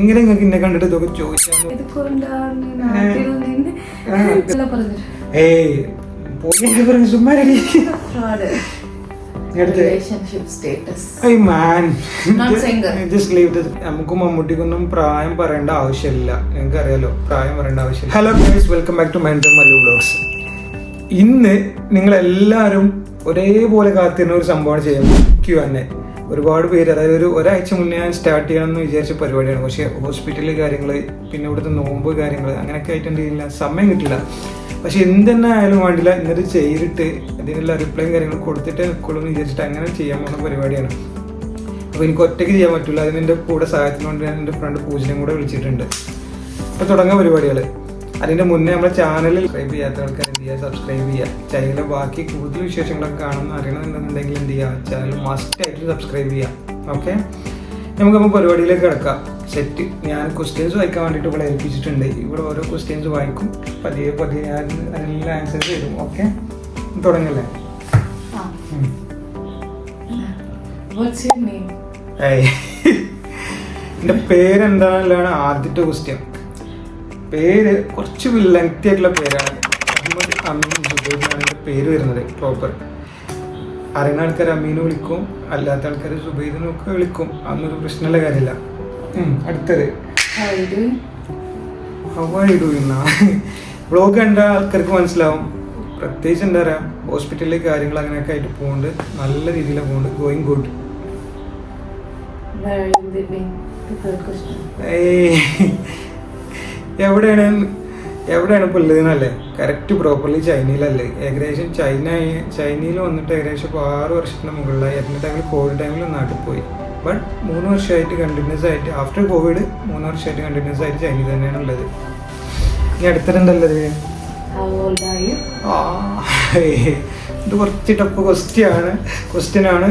എങ്ങനെ നിങ്ങൾക്ക് ഇന്നെ കണ്ടിട്ട് ഇതൊക്കെ ചോദിച്ചാൽ നമുക്ക് മമ്മൂട്ടിക്കൊന്നും പ്രായം പറയേണ്ട ആവശ്യമില്ല. നിങ്ങൾക്ക് അറിയാലോ, പ്രായം പറയേണ്ട ആവശ്യമില്ല. Hello guys, welcome back to Mind Mallu Vlogs. ഇന്ന് നിങ്ങളെല്ലാവരും ഒരേപോലെ കാത്തിരുന്ന ഒരു സംഭവമാണ് ചെയ്യുന്നത്. Q&A. ഒരുപാട് പേര്, അതായത് ഒരാഴ്ച മുന്നേ ഞാൻ സ്റ്റാർട്ട് ചെയ്യണമെന്ന് വിചാരിച്ച പരിപാടിയാണ്. പക്ഷേ ഹോസ്പിറ്റലിൽ കാര്യങ്ങൾ, പിന്നെ ഇവിടുത്തെ നോമ്പ് കാര്യങ്ങൾ, അങ്ങനെയൊക്കെ ആയിട്ടുണ്ടെങ്കിൽ സമയം കിട്ടില്ല. പക്ഷെ എന്തെന്നെ ആയാലും വേണ്ടില്ല, ഇന്നത് ചെയ്തിട്ട് അതിനുള്ള റിപ്ലൈയും കാര്യങ്ങളും കൊടുത്തിട്ടേ നിൽക്കുള്ളൂ എന്ന് വിചാരിച്ചിട്ട് അങ്ങനെ ചെയ്യാൻ പോകുന്ന പരിപാടിയാണ്. അപ്പോൾ എനിക്ക് ഒറ്റയ്ക്ക് ചെയ്യാൻ പറ്റില്ല. അതിന് എൻ്റെ കൂടെ സഹായത്തിനുകൊണ്ട് ഞാൻ എൻ്റെ ഫ്രണ്ട് പൂജനയും കൂടെ വിളിച്ചിട്ടുണ്ട്. അപ്പോൾ തുടങ്ങുന്ന പരിപാടികൾ. അതിൻ്റെ മുന്നേ നമ്മുടെ ചാനൽ സബ്സ്ക്രൈബ് ചെയ്യാത്ത ആൾക്കാർ എന്ത് ചെയ്യുക, സബ്സ്ക്രൈബ് ചെയ്യുക. ചാനലിലെ ബാക്കി കൂടുതൽ വിശേഷങ്ങളൊക്കെ കാണുമെന്ന് അറിയണമെന്നുണ്ടെങ്കിൽ എന്ത് ചെയ്യുക, ചാനൽ മസ്റ്റായിട്ട് സബ്സ്ക്രൈബ് ചെയ്യുക. ഓക്കെ, നമുക്കപ്പോൾ പരിപാടിയിലേക്ക് കിടക്കാം. സെറ്റ്. ഞാൻ ക്വസ്റ്റ്യൻസ് വായിക്കാൻ വേണ്ടിയിട്ട് ഇവിടെ ഏൽപ്പിച്ചിട്ടുണ്ട്. ഇവിടെ ഓരോ ക്വസ്റ്റ്യൻസ് വായിക്കും, പതിയെ പതിയെ ഞാൻ അതിനെല്ലാം ആൻസേഴ്സ് തരും. ഓക്കെ, തുടങ്ങല്ലേ? എൻ്റെ പേരെന്താണെന്നുള്ളതാണ് ആദ്യത്തെ ക്വസ്റ്റ്യൻ. പേര് കുറച്ച് ലെങ്തി ആയിട്ടുള്ള പേരാണ്. അഹമ്മദ് അമീൻ ജുബൈർ എന്നാണ് എൻ്റെ പേര് വരുന്നത് പ്രോപ്പർ. അറിയുന്ന ആൾക്കാർ അമീന് വിളിക്കും, അല്ലാത്ത ആൾക്കാർ ജുബൈറിനൊക്കെ വിളിക്കും. അതൊന്നൊരു പ്രശ്നമുള്ള കാര്യമില്ല. അടുത്തത് വ്ളോഗ് കണ്ട ആൾക്കാർക്ക് മനസ്സിലാവും. പ്രത്യേകിച്ച് എന്താ പറയുക, ഹോസ്പിറ്റലിലെ കാര്യങ്ങൾ അങ്ങനെയൊക്കെ ആയിട്ട് പോകുന്നുണ്ട്. നല്ല രീതിയിലാണ് പോകുന്നുണ്ട്. Going good. എവിടെയാണ് ഇപ്പോൾ ഉള്ളതെന്നല്ലേ? Correct properly ചൈനയിലല്ലേ? ഏകദേശം ചൈനയിൽ വന്നിട്ട് ഏകദേശം ഇപ്പോൾ 6 വർഷത്തിന് മുകളിലായി. അതിൻ്റെ ടൈമിൽ കോവിഡ് ടൈമിൽ നാട്ടിൽ പോയി. ബട്ട് 3 വർഷമായിട്ട് കണ്ടിന്യൂസ് ആയിട്ട്, ആഫ്റ്റർ കോവിഡ് 3 വർഷമായിട്ട് കണ്ടിന്യൂസ് ആയിട്ട് ചൈനയിൽ തന്നെയാണ് ഉള്ളത്. ഇനി അടുത്തിട്ടുണ്ടല്ലത് ഇത് കുറച്ച് ടഫ് ക്വസ്റ്റ്യനാണ്.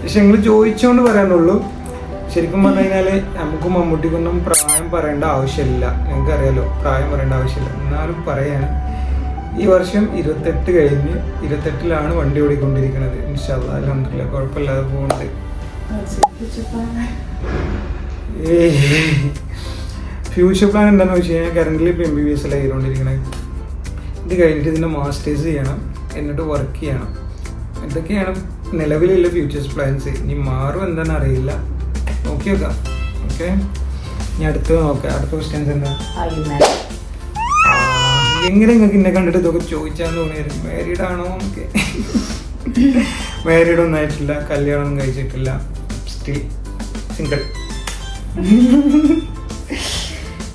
പക്ഷെ നിങ്ങൾ ചോദിച്ചുകൊണ്ട് പറയാനുള്ളൂ. ശരിക്കും പറഞ്ഞു കഴിഞ്ഞാൽ നമുക്ക് മമ്മൂട്ടിക്കൊന്നും പ്രായം പറയേണ്ട ആവശ്യമില്ല. നിങ്ങൾക്കറിയാലോ, പ്രായം പറയേണ്ട ആവശ്യമില്ല. എന്നാലും പറയാണ്, ഈ വർഷം 28 കഴിഞ്ഞ് 28ലാണ് വണ്ടി ഓടിക്കൊണ്ടിരിക്കുന്നത്. ഇൻഷാ അല്ലാഹ് അൽഹംദുലില്ലാഹ് കുഴപ്പമില്ലാതെ പോകുന്നുണ്ട്. ഫ്യൂച്ചർ പ്ലാൻ എന്താണെന്ന് വെച്ച് കഴിഞ്ഞാൽ, കറൻ്റ് ഇപ്പോൾ MBBS ചെയ്തുകൊണ്ടിരിക്കണേ. ഇത് കഴിഞ്ഞിട്ട് ഇതിൻ്റെ മാസ്റ്റേഴ്സ് ചെയ്യണം, എന്നിട്ട് വർക്ക് ചെയ്യണം. ഇതൊക്കെയാണ് നിലവിലുള്ള ഫ്യൂച്ചേഴ്സ് പ്ലാൻസ്. ഇനി മാറും എന്താണെന്ന് അറിയില്ല, നോക്കി നോക്കാം. ഓക്കെ, ഇനി അടുത്തത് നോക്കാം. അടുത്ത ക്വസ്റ്റ്യൻസ് എന്താ? എങ്ങനെ നിങ്ങൾക്ക് ഇന്നെ കണ്ടിട്ട് ഇതൊക്കെ ചോദിച്ചാന്ന് തോന്നിയായിരുന്നു. മാരീഡ് ആണോ? ഓക്കെ, മാരീഡ് ഒന്നും ആയിട്ടില്ല, കല്യാണം ഒന്നും കഴിച്ചിട്ടില്ല, still single.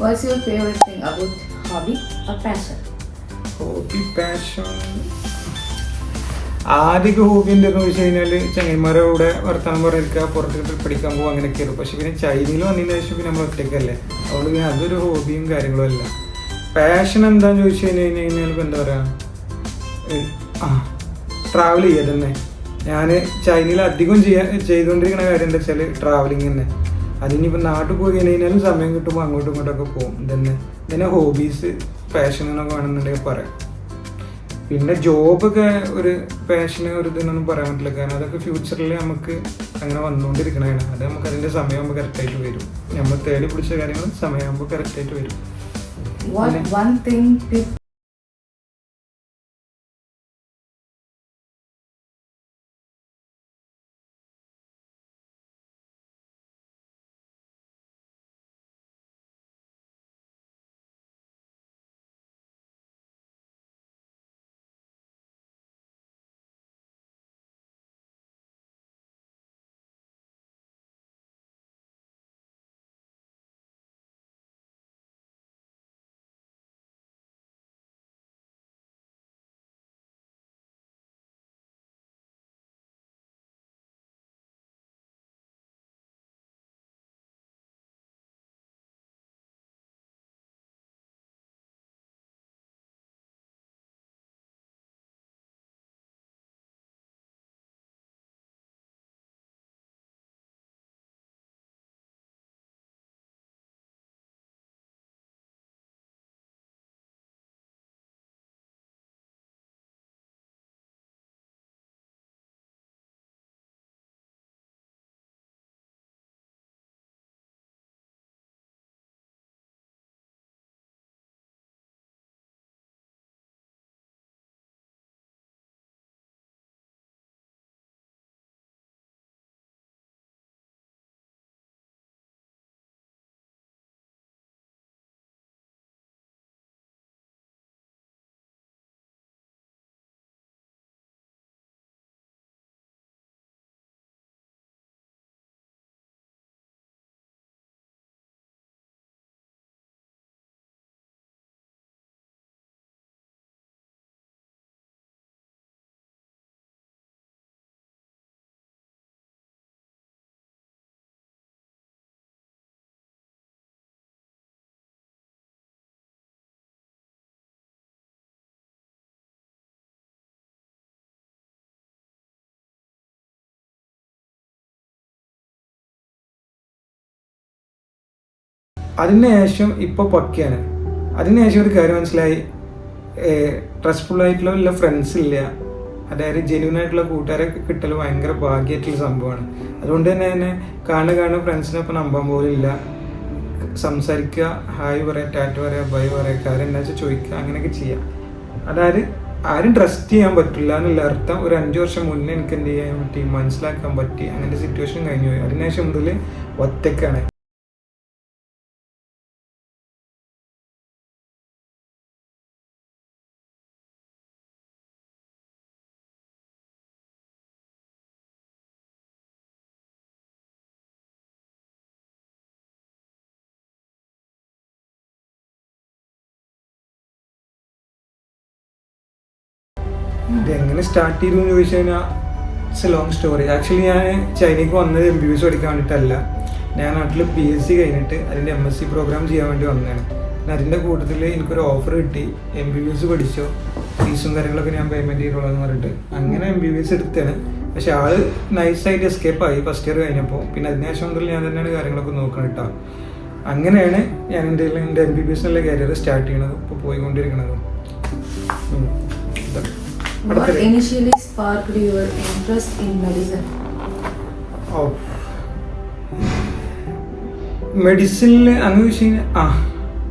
What's your favorite thing about hobby or passion? Hobby, passion. ആദ്യമൊക്കെ ഹോബി എന്താണെന്ന് വെച്ച് കഴിഞ്ഞാൽ ചങ്ങന്മാരുടെ കൂടെ വർത്തമാനം പറഞ്ഞിരിക്കുക, പുറത്ത് പഠിക്കാൻ പോകുക, അങ്ങനെയൊക്കെയായിരുന്നു. പക്ഷെ പിന്നെ ചൈനയിൽ വന്നതിന് ശേഷം പിന്നെ നമ്മൾ ഒറ്റയ്ക്കല്ലേ, അതുകൊണ്ട് പിന്നെ അതൊരു ഹോബിയും കാര്യങ്ങളും അല്ല. പാഷൻ എന്താണെന്ന് ചോദിച്ചു കഴിഞ്ഞാൽ ഇപ്പം എന്താ പറയുക, ട്രാവൽ ചെയ്യുക തന്നെ. ഞാൻ ചൈനയിൽ അധികം ചെയ്തുകൊണ്ടിരിക്കുന്ന കാര്യം എന്താ വെച്ചാൽ ട്രാവലിംഗ് തന്നെ. അതിനിപ്പോൾ നാട്ടിൽ പോയി കഴിഞ്ഞാലും സമയം കിട്ടുമ്പോൾ അങ്ങോട്ടും ഇങ്ങോട്ടൊക്കെ പോകും. ഇതന്നെ ഹോബീസ്, പാഷൻ എന്നൊക്കെ വേണമെന്നുണ്ടെങ്കിൽ പറയാം. പിന്നെ ജോബൊക്കെ ഒരു പാഷന് ഒരു ഇതെന്നൊന്നും പറയാൻ പറ്റില്ല. കാരണം അതൊക്കെ ഫ്യൂച്ചറിൽ നമുക്ക് അങ്ങനെ വന്നുകൊണ്ടിരിക്കണതാണ്. അത് നമുക്ക് അതിൻ്റെ സമയമാകുമ്പോൾ കറക്റ്റായിട്ട് വരും. നമ്മൾ തേടി പിടിച്ച കാര്യങ്ങൾ സമയമാകുമ്പോൾ കറക്റ്റായിട്ട് വരും. അതിനുശേഷം ഇപ്പോൾ പക്കയാണ്. അതിനുശേഷം ഒരു കാര്യം മനസ്സിലായി, ട്രസ്റ്റ്ഫുൾ ആയിട്ടുള്ള ഫ്രണ്ട്സ് ഇല്ല, അതായത് ജെന്യൂൻ ആയിട്ടുള്ള കൂട്ടുകാരെ കിട്ടൽ ഭയങ്കര ഭാഗ്യമായിട്ടുള്ള സംഭവമാണ്. അതുകൊണ്ട് തന്നെ കാണുന്ന ഫ്രണ്ട്സിനൊപ്പം നമ്പാൻ പോലില്ല. സംസാരിക്കുക, ഹായ് പറയുക, ടാറ്റ പറയുക, ബൈ പറയുക, കാര്യം എന്താ വെച്ചാൽ ചോദിക്കുക, അങ്ങനെയൊക്കെ ചെയ്യാം. അതായത് ആരും ട്രസ്റ്റ് ചെയ്യാൻ പറ്റില്ല എന്നുള്ള അർത്ഥം. ഒരു 5 വർഷം മുന്നേ എനിക്ക് എന്ത് ചെയ്യാൻ പറ്റി, മനസ്സിലാക്കാൻ പറ്റി. അങ്ങനത്തെ സിറ്റുവേഷൻ കഴിഞ്ഞു പോയി. അതിനുശേഷം മുതൽ ഒറ്റയ്ക്കാണ്. ഇതെങ്ങനെ സ്റ്റാർട്ട് ചെയ്തു എന്ന് ചോദിച്ചു കഴിഞ്ഞാൽ it's A long story. Actually ഞാൻ ചൈനയ്ക്ക് വന്നത് MBBS പഠിക്കാൻ വേണ്ടിയിട്ടല്ല. ഞാൻ നാട്ടിൽ PSC കഴിഞ്ഞിട്ട് അതിൻ്റെ MSc പ്രോഗ്രാം ചെയ്യാൻ വേണ്ടി വന്നതാണ്. പിന്നെ അതിൻ്റെ കൂട്ടത്തിൽ എനിക്കൊരു ഓഫർ കിട്ടി, MBBS പഠിച്ചോ, ഫീസും കാര്യങ്ങളൊക്കെ ഞാൻ പേയ്മെൻറ്റ് ചെയ്തോളാം എന്ന് പറഞ്ഞിട്ട് അങ്ങനെ MBBS എടുത്താണ്. പക്ഷെ ആള് നൈസായിട്ട് എസ്കേപ്പ് ആയി ഫസ്റ്റ് ഇയർ കഴിഞ്ഞപ്പോൾ. പിന്നെ അതിനുശേഷം മുതൽ ഞാൻ തന്നെയാണ് കാര്യങ്ങളൊക്കെ നോക്കണം കേട്ടോ. അങ്ങനെയാണ് ഞാൻ എൻ്റെ MBBS എന്നുള്ള കരിയർ സ്റ്റാർട്ട് ചെയ്യണത്, ഇപ്പോൾ പോയിക്കൊണ്ടിരിക്കണത്. What initially sparked your interest in medicine? മെഡിസിനിൽ അങ്ങനെ വെച്ച് കഴിഞ്ഞാൽ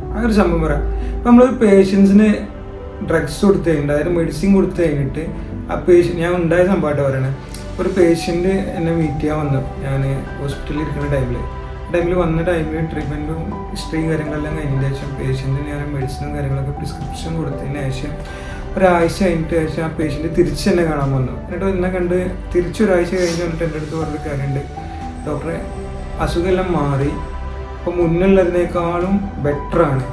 അങ്ങനെ ഒരു സംഭവം പറയാം. ഇപ്പം നമ്മളൊരു പേഷ്യൻസിന് ഡ്രഗ്സ് കൊടുത്തു കഴിഞ്ഞിട്ട്, അതായത് മെഡിസിൻ കൊടുത്തു കഴിഞ്ഞിട്ട് ആ ഞാൻ ഉണ്ടായ സംഭവമായിട്ട് പറയണേ. ഒരു പേഷ്യൻ്റ് എന്നെ മീറ്റ് ചെയ്യാൻ വന്നു. ഞാൻ ഹോസ്പിറ്റലിൽ ഇരിക്കുന്ന ടൈമിൽ വന്ന ടൈമിൽ ട്രീറ്റ്മെൻറ്റും ഹിസ്റ്ററിയും കാര്യങ്ങളെല്ലാം കഴിഞ്ഞതിന് ശേഷം പേഷ്യൻറ്റിന് ഞാൻ മെഡിസിനും കാര്യങ്ങളൊക്കെ പ്രിസ്ക്രിപ്ഷൻ കൊടുത്തതിന് ശേഷം ഒരാഴ്ച കഴിഞ്ഞിട്ട് ശേഷം ആ പേഷ്യൻ്റ് തിരിച്ച് എന്നെ കാണാൻ വന്നു. എന്നിട്ട് എന്നെ കണ്ട് തിരിച്ചൊരാഴ്ച കഴിഞ്ഞ് വന്നിട്ട് എൻ്റെ അടുത്ത് പറഞ്ഞൊരു കാര്യമുണ്ട്, ഡോക്ടറെ അസുഖമെല്ലാം മാറി, അപ്പോൾ മുന്നുള്ളതിനേക്കാളും ബെറ്ററാണ്,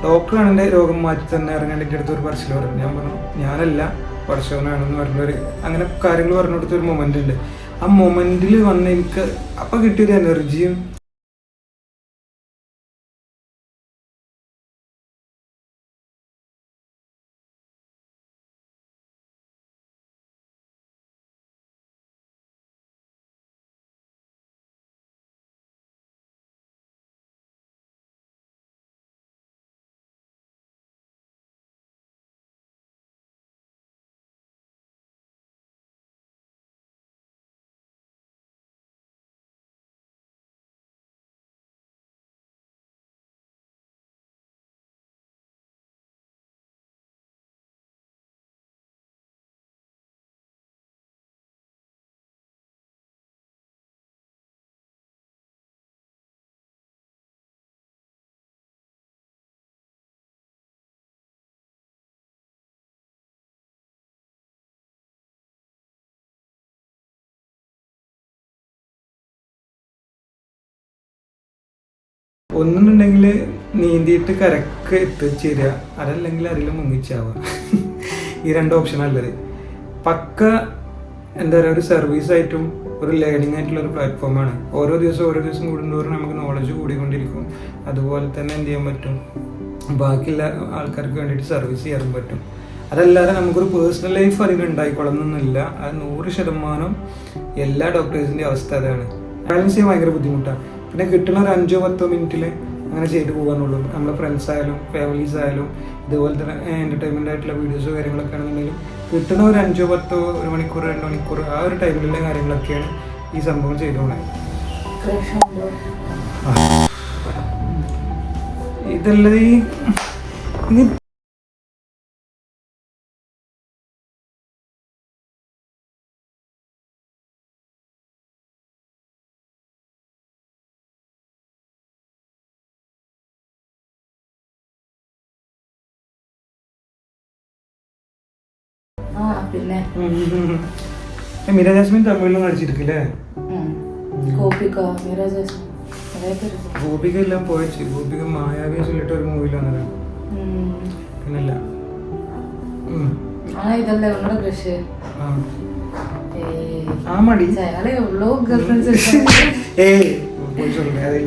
ഡോക്ടറാണ് എൻ്റെ രോഗം മാറ്റി തന്നെ ഇറങ്ങേണ്ട എൻ്റെ അടുത്ത് ഒരു പറച്ചിൽ പറഞ്ഞു. ഞാൻ പറഞ്ഞു ഞാനല്ല പഠിച്ചവനാണെന്ന് പറഞ്ഞൊരു അങ്ങനെ കാര്യങ്ങൾ പറഞ്ഞു കൊടുത്തൊരു മൊമെൻ്റ് ഉണ്ട്. ആ മൊമെൻറ്റിൽ വന്ന് എനിക്ക് അപ്പം കിട്ടിയൊരു എനർജിയും ഒന്നുണ്ടെങ്കിൽ നീന്തിയിട്ട് കരക്ക് എത്തിച്ചേരുക, അതല്ലെങ്കിൽ അതിൽ മുങ്ങിച്ചാവുക. ഈ 2 ഓപ്ഷൻ നല്ലത്. പക്ക എന്താ പറയുക, ഒരു സർവീസായിട്ടും ഒരു ലേണിംഗ് ആയിട്ടുള്ള ഒരു പ്ലാറ്റ്ഫോമാണ്. ഓരോ ദിവസം കൂടുന്നതോറും നമുക്ക് നോളജ് കൂടിക്കൊണ്ടിരിക്കും. അതുപോലെ തന്നെ എന്ത് ചെയ്യാൻ പറ്റും, ബാക്കിയുള്ള ആൾക്കാർക്ക് വേണ്ടിയിട്ട് സർവീസ് ചെയ്യാൻ പറ്റും. അതല്ലാതെ നമുക്കൊരു പേഴ്സണൽ ലൈഫ് അതിലുണ്ടായിക്കൊള്ളുന്നില്ല. അത് 100% എല്ലാ ഡോക്ടേഴ്സിൻ്റെ അവസ്ഥ അതാണ്. ബാലൻസ് ചെയ്യാൻ ഭയങ്കര ബുദ്ധിമുട്ടാണ്. പിന്നെ കിട്ടുന്ന ഒരു 5-10 മിനിറ്റിൽ അങ്ങനെ ചെയ്തു പോകാനുള്ളൂ. നമ്മുടെ ഫ്രണ്ട്സ് ആയാലും ഫാമിലീസ് ആയാലും ഇതുപോലെ തന്നെ എൻ്റർടൈൻമെൻ്റ് ആയിട്ടുള്ള വീഡിയോസോ കാര്യങ്ങളൊക്കെ ആണെന്നുണ്ടെങ്കിലും കിട്ടുന്ന ഒരു 5-10 1 മണിക്കൂർ 2 മണിക്കൂർ ആ ഒരു ടൈമിലുള്ള കാര്യങ്ങളൊക്കെയാണ് ഈ സംഭവം ചെയ്തുകൊണ്ടത്. ഇതല്ലത് ഈ പിന്നെ മീര ജാസ്മിൻ തമിഴിലും കളിച്ചിരിക്കില്ലേ? ഗോപിക എല്ലാം പോയച്ചു. ഗോപിക മായാവിയെ ചൊല്ലിട്ട് ഒരു മൂവിയിൽ വന്നത് പിന്നല്ല.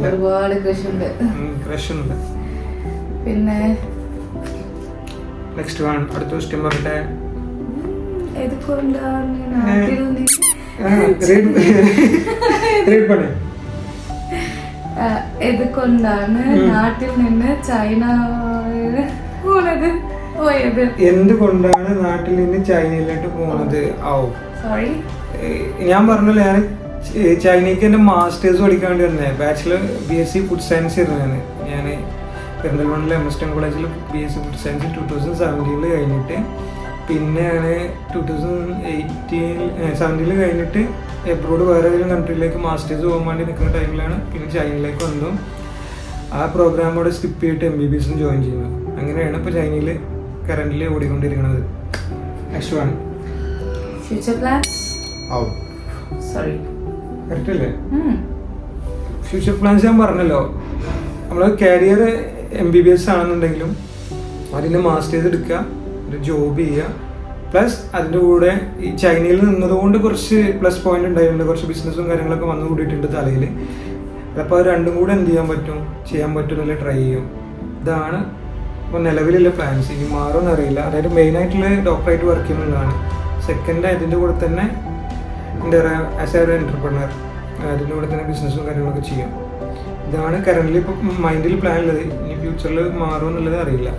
ഒരുപാട് ക്രഷ് ഉണ്ട്. പിന്നെ നെക്സ്റ്റ് വൺ, അടുത്ത ക്വസ്റ്റ്യൻ പറയട്ടെ. ഇത് കൊണ്ടാണ് നാട്ടിൽ നിന്ന് ചൈന പോയത്. എന്തുകൊണ്ടാണ് നാട്ടിൽ നിന്ന് ചൈനയിലോട്ട് പോകുന്നത്? സോറി, ഞാൻ പറഞ്ഞല്ലോ, ഞാൻ ചൈനയ്ക്ക് എൻ്റെ മാസ്റ്റേഴ്സ് പഠിക്കാൻ വേണ്ടി വന്നത്. ബാച്ചിലർ BSc ഫുഡ് സയൻസ് ആയിരുന്നു ഞാൻ പെരിന്തൽമണ്ണയിലെ MSTM കോളേജിൽ BSc ഫുഡ് സയൻസ് 2017 കഴിഞ്ഞിട്ട്, പിന്നെ ഞാൻ 2017 കഴിഞ്ഞിട്ട് എബ്രോഡ് വേറെ ഏതെങ്കിലും കൺട്രിയിലേക്ക് മാസ്റ്റേഴ്സ് പോകാൻ വേണ്ടി നിൽക്കുന്ന ടൈമിലാണ് പിന്നെ ചൈനയിലേക്ക് വന്നു. ആ പ്രോഗ്രാമോടെ സ്കിപ്പ് ചെയ്തിട്ട് MBBS ജോയിൻ ചെയ്യുന്നു. അങ്ങനെയാണ് ഇപ്പോൾ ചൈനയിൽ കറൻ്റിൽ ഓടിക്കൊണ്ടിരിക്കുന്നത്. Next one, future plans. Sorry, correct അല്ലേ? ഫ്യൂച്ചർ പ്ലാൻസ് ഞാൻ പറഞ്ഞല്ലോ, നമ്മൾ കരിയർ MBBS ആണെന്നുണ്ടെങ്കിലും അതിൻ്റെ മാസ്റ്റേഴ്സ് എടുക്കുക, ഒരു ജോബ് ചെയ്യുക, പ്ലസ് അതിൻ്റെ കൂടെ ഈ ചൈനയിൽ നിന്നതുകൊണ്ട് കുറച്ച് പ്ലസ് പോയിന്റ് ഉണ്ടായിട്ടുണ്ട്, കുറച്ച് ബിസിനസ്സും കാര്യങ്ങളൊക്കെ വന്നു കൂടിയിട്ടുണ്ട് തലയിൽ. അപ്പോൾ അത് രണ്ടും കൂടെ എന്ത് ചെയ്യാൻ പറ്റും എന്നുള്ള ട്രൈ ചെയ്യും. ഇതാണ് ഇപ്പോൾ നിലവിലുള്ള പ്ലാൻസ്. ഇനി മാറുമെന്ന് അറിയില്ല. അതായത് മെയിനായിട്ടുള്ള ഡോക്ടറായിട്ട് വർക്ക് ചെയ്യുന്നതാണ്. സെക്കൻഡ് അതിൻ്റെ കൂടെ തന്നെ എന്താ പറയുക, ആസ് എ എൻ്റർപ്രണർ അതിൻ്റെ കൂടെ തന്നെ ബിസിനസ്സും കാര്യങ്ങളൊക്കെ ചെയ്യും. ഇതാണ് കറൻ്റ് ഇപ്പോൾ മൈൻഡിൽ പ്ലാൻ ഉള്ളത്. ഇനി ഫ്യൂച്ചറിൽ മാറുമെന്നുള്ളത് അറിയില്ല.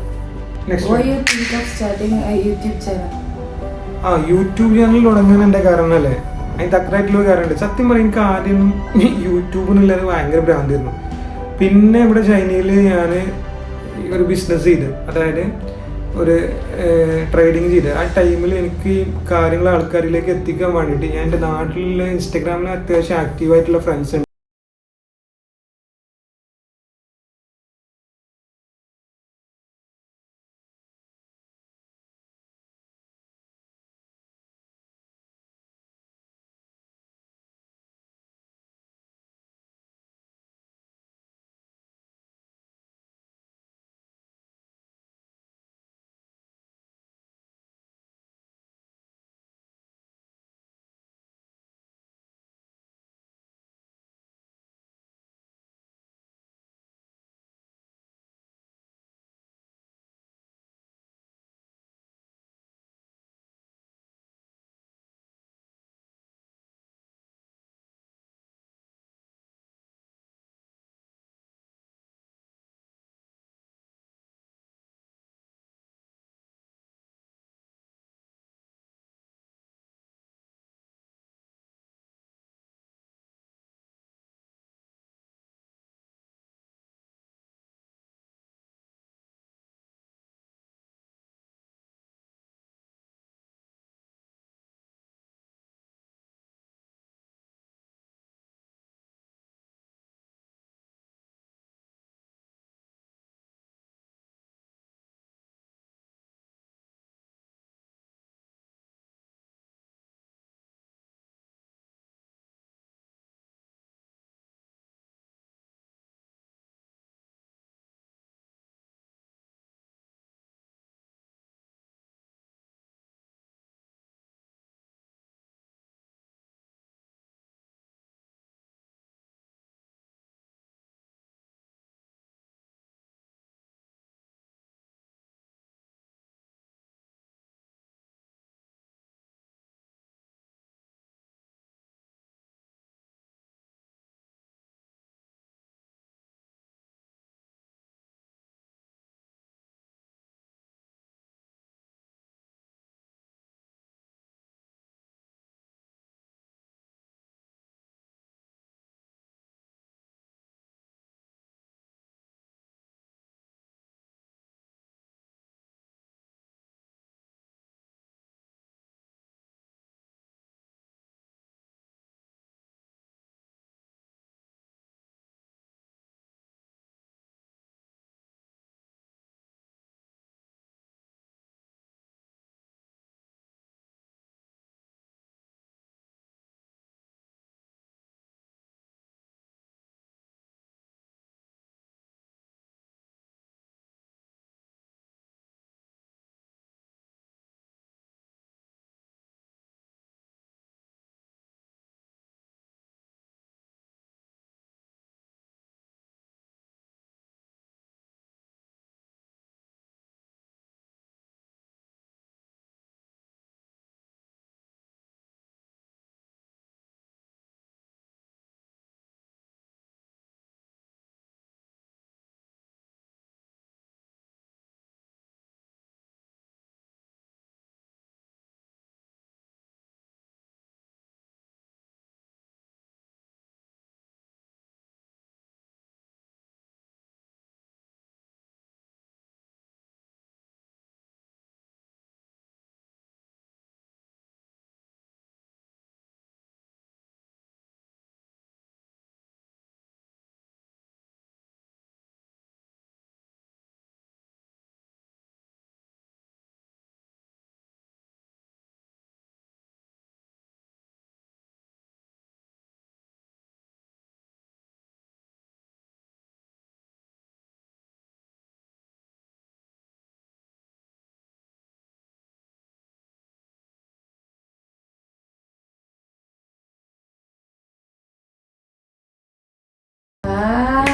യൂട്യൂബ് ചാനൽ തുടങ്ങാൻ എൻ്റെ കാരണമല്ലേ, അതിന് തക്കതായിട്ടുള്ള കാര്യമുണ്ട്. സത്യം പറയാം, എനിക്ക് ആദ്യം യൂട്യൂബ് എന്നുള്ളത് ഭയങ്കര ഭ്രാന്തായിരുന്നു. പിന്നെ ഇവിടെ ചൈനയിൽ ഞാൻ ഒരു ബിസിനസ് ചെയ്ത്, അതായത് ഒരു ട്രേഡിങ് ചെയ്ത്, ആ ടൈമിൽ എനിക്ക് ഈ കാര്യങ്ങൾ ആൾക്കാരിലേക്ക് എത്തിക്കാൻ വേണ്ടിയിട്ട് ഞാൻ എൻ്റെ നാട്ടിൽ ഇൻസ്റ്റഗ്രാമിൽ അത്യാവശ്യം ആക്റ്റീവായിട്ടുള്ള ഫ്രണ്ട്സ് ഉണ്ട്.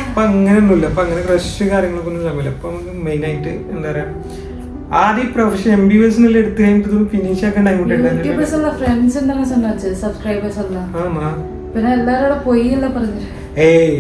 അപ്പൊ അങ്ങനെയൊന്നുമില്ല. അപ്പൊ അങ്ങനെ ക്രഷ് കാര്യങ്ങളൊക്കെ ഒന്നും സമയമില്ല. അപ്പൊ നമുക്ക് മെയിൻ ആയിട്ട് എന്താ പറയാ, ആദ്യം പ്രൊഫഷൻ MBBS എടുത്ത് കഴിഞ്ഞിട്ട് ഫിനിഷ് ആക്കാൻ ടൈം സബ്സ്ക്രൈബേഴ്സ് പിന്നെ എല്ലാരും പോയി അല്ല പറഞ്ഞു. ഏയ്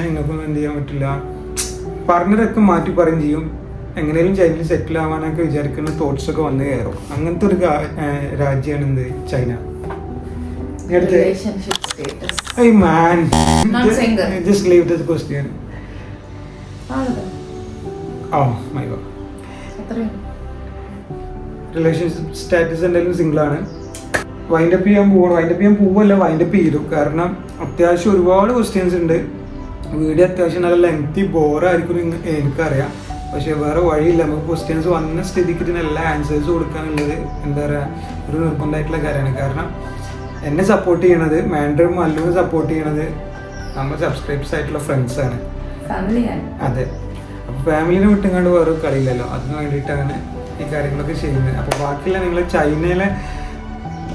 നിങ്ങൾക്കൊന്നും എന്ത് ചെയ്യാൻ പറ്റില്ല, പറഞ്ഞതൊക്കെ മാറ്റി പറയും ചെയ്യും. എങ്ങനെയും ചൈനയിൽ സെറ്റിൽ ആവാനൊക്കെ വിചാരിക്കുന്ന തോട്ട്സ് ഒക്കെ വന്ന് കയറും. അങ്ങനത്തെ ഒരു രാജ്യമാണ് എന്ത് China. Hey man, just leave this question. Oh my god. Relationship status എന്തായാലും സിംഗിൾ ആണ്. വൈൻഡപ്പ് ചെയ്യാൻ പോവല്ല, വൈൻഡപ്പ് ചെയ്തു. കാരണം അത്യാവശ്യം ഒരുപാട് ക്വസ്റ്റ്യൻസ് ഉണ്ട്. വീഡിയോ അത്യാവശ്യം നല്ല ലെങ്തി ബോറായിരിക്കും എനിക്കറിയാം. പക്ഷെ വേറെ വഴിയില്ല. നമുക്ക് ക്വസ്റ്റ്യൻസ് വന്ന സ്ഥിതിക്ക് ഇതിനെല്ലാം ആൻസേഴ്സ് കൊടുക്കാനുള്ളത് എന്താ പറയുക, ഒരു നിർബന്ധമായിട്ടുള്ള കാര്യമാണ്. കാരണം എന്നെ സപ്പോർട്ട് ചെയ്യണത് മാൻഡറും മല്ലുവിനെ സപ്പോർട്ട് ചെയ്യണത് നമ്മൾ സബ്സ്ക്രൈബേഴ്സ് ആയിട്ടുള്ള ഫ്രണ്ട്സാണ്. അതെ. അപ്പോൾ ഫാമിലിനെ വിട്ടുകൊണ്ട് വേറെ കളിയില്ലല്ലോ. അതിന് വേണ്ടിയിട്ടാണ് ഈ കാര്യങ്ങളൊക്കെ ചെയ്യുന്നത്. അപ്പോൾ ബാക്കിയുള്ള നിങ്ങൾ ചൈനയിലെ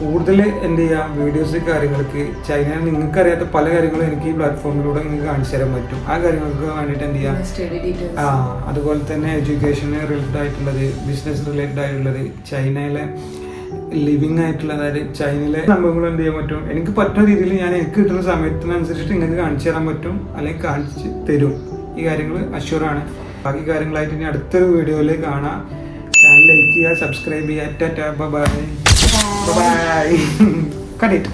കൂടുതൽ എന്ത് ചെയ്യുക, വീഡിയോസ് കാര്യങ്ങൾക്ക് ചൈനയിൽ നിങ്ങൾക്ക് അറിയാത്ത പല കാര്യങ്ങളും എനിക്ക് ഈ പ്ലാറ്റ്ഫോമിലൂടെ നിങ്ങൾക്ക് കാണിച്ചു തരാൻ പറ്റും. ആ കാര്യങ്ങൾക്ക് വേണ്ടിയിട്ട് എന്ത് ചെയ്യുക, അതുപോലെ തന്നെ എഡ്യൂക്കേഷന് റിലേറ്റഡ് ആയിട്ടുള്ളത്, ബിസിനസ് റിലേറ്റഡ് ആയിട്ടുള്ളത്, ചൈനയിലെ ലിവിങ് ആയിട്ടുള്ള, അതായത് ചൈനയിലെ സംഭവങ്ങൾ എന്ത് ചെയ്യാൻ പറ്റും, എനിക്ക് പറ്റുന്ന രീതിയിൽ ഞാൻ എനിക്ക് കിട്ടുന്ന സമയത്തിനനുസരിച്ചിട്ട് നിങ്ങൾക്ക് കാണിച്ചു തരാൻ പറ്റും, അല്ലെങ്കിൽ കാണിച്ച് തരും. ഈ കാര്യങ്ങൾ അഷ്യൂറാണ്. ബാക്കി കാര്യങ്ങളായിട്ട് ഇനി അടുത്തൊരു വീഡിയോയിൽ കാണാം. ചാനൽ ലൈക്ക് ചെയ്യുക, സബ്സ്ക്രൈബ് ചെയ്യുക. ബൈ. Cut it.